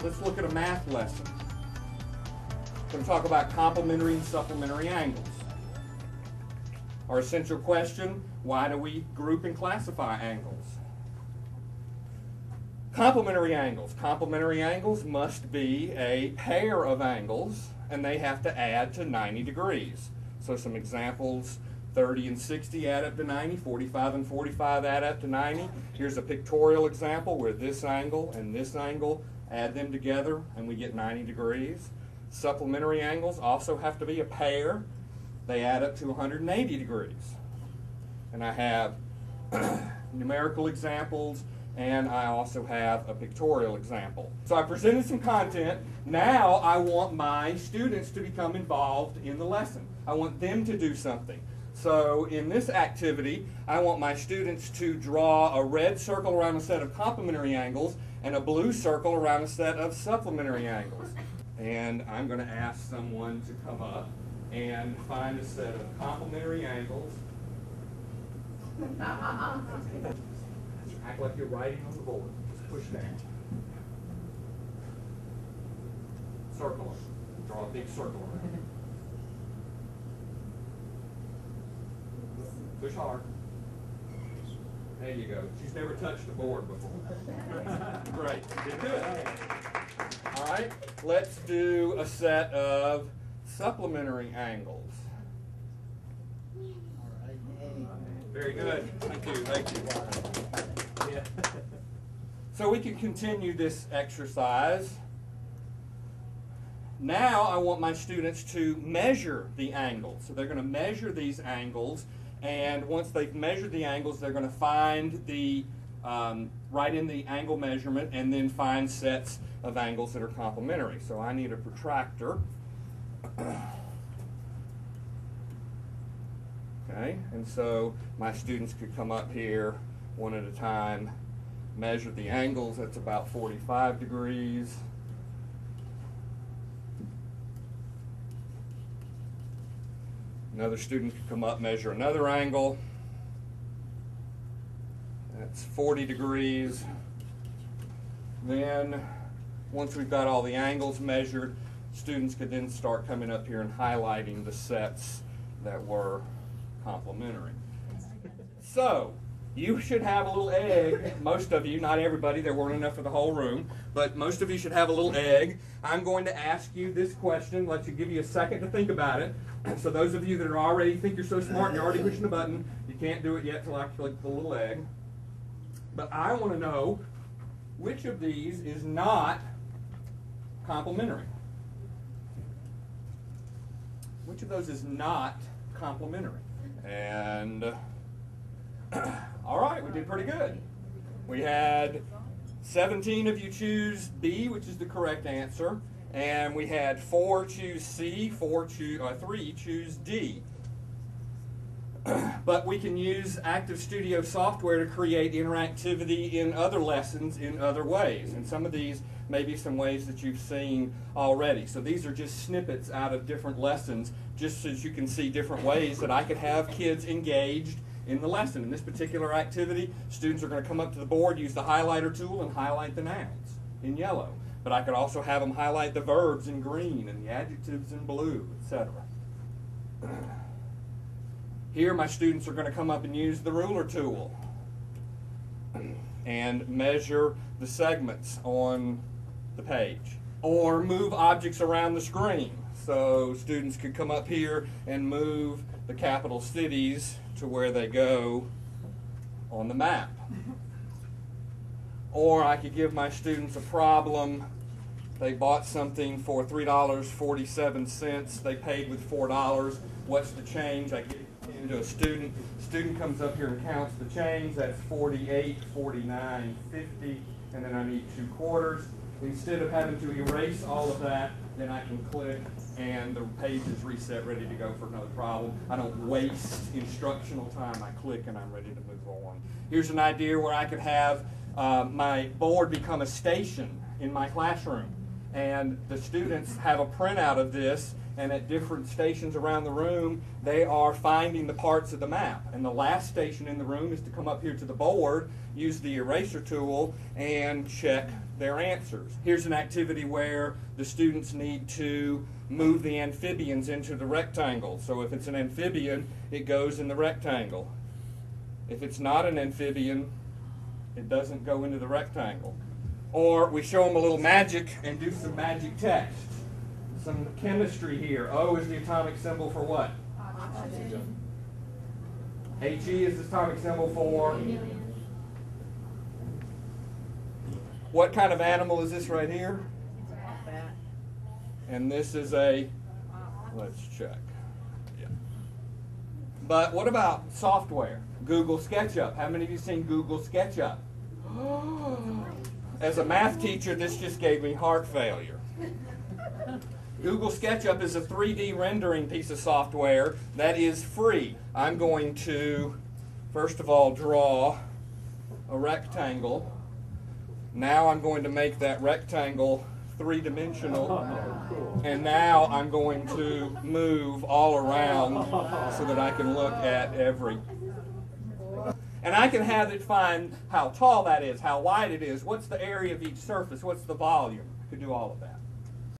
let's look at a math lesson. We're going to talk about complementary and supplementary angles. Our essential question, why do we group and classify angles? Complementary angles. Complementary angles must be a pair of angles, and they have to add to 90 degrees. So some examples, 30 and 60 add up to 90, 45 and 45 add up to 90. Here's a pictorial example where this angle and this angle, add them together and we get 90 degrees. Supplementary angles also have to be a pair. They add up to 180 degrees. And I have numerical examples, and I also have a pictorial example. So I presented some content. Now I want my students to become involved in the lesson. I want them to do something. So in this activity, I want my students to draw a red circle around a set of complementary angles and a blue circle around a set of supplementary angles. And I'm going to ask someone to come up and find a set of complementary angles. Act like you're writing on the board. Just push down. Circle it. Draw a big circle around it. Push hard. There you go. She's never touched the board before. Great. Did good. All right. Let's do a set of supplementary angles. Very good. Thank you. Thank you. Yeah. So we can continue this exercise. Now I want my students to measure the angles. So they're going to measure these angles, and once they've measured the angles, they're going to find the write in the angle measurement and then find sets of angles that are complementary. So I need a protractor. Okay, and so my students could come up here one at a time, measure the angles. That's about 45 degrees. Another student could come up, measure another angle. That's 40 degrees. Then, once we've got all the angles measured, students could then start coming up here and highlighting the sets that were complementary. So, you should have a little egg, most of you, not everybody, there weren't enough for the whole room, but most of you should have a little egg. I'm going to ask you this question, give you a second to think about it. So those of you that are already think you're so smart and you're already pushing the button, you can't do it yet till I click the little egg. But I want to know which of these is not complementary. Which of those is not complementary? And all right, we did pretty good. We had 17 of you choose B, which is the correct answer, and we had 4 choose C, 3 choose D. But we can use Active Studio software to create interactivity in other lessons in other ways, and some of these may be some ways that you've seen already. So these are just snippets out of different lessons, just so you can see different ways that I could have kids engaged in the lesson. In this particular activity, students are going to come up to the board, use the highlighter tool, and highlight the nouns in yellow. But I could also have them highlight the verbs in green and the adjectives in blue, etc. Here, my students are going to come up and use the ruler tool and measure the segments on the page, or move objects around the screen. So students could come up here and move the capital cities to where they go on the map. Or I could give my students a problem. They bought something for $3.47. They paid with $4. What's the change? I get it into a student. Student comes up here and counts the change. That's 48, 49, 50, and then I need 2 quarters. Instead of having to erase all of that, then I can click and the page is reset, ready to go for another problem. I don't waste instructional time. I click and I'm ready to move on. Here's an idea where I could have my board become a station in my classroom. And the students have a printout of this, and at different stations around the room, they are finding the parts of the map. And the last station in the room is to come up here to the board, use the eraser tool, and check their answers. Here's an activity where the students need to move the amphibians into the rectangle. So if it's an amphibian, it goes in the rectangle. If it's not an amphibian, it doesn't go into the rectangle. Or we show them a little magic and do some magic text. Some chemistry here. O is the atomic symbol for what? Oxygen. He is the atomic symbol for? What kind of animal is this right here? And this is a, let's check. Yeah. But what about software? Google SketchUp. How many of you seen Google SketchUp? As a math teacher, this just gave me heart failure. Google SketchUp is a 3D rendering piece of software that is free. I'm going to, first of all, draw a rectangle. Now I'm going to make that rectangle three-dimensional. And now I'm going to move all around so that I can look at every. And I can have it find how tall that is, how wide it is, what's the area of each surface, what's the volume. I could do all of that.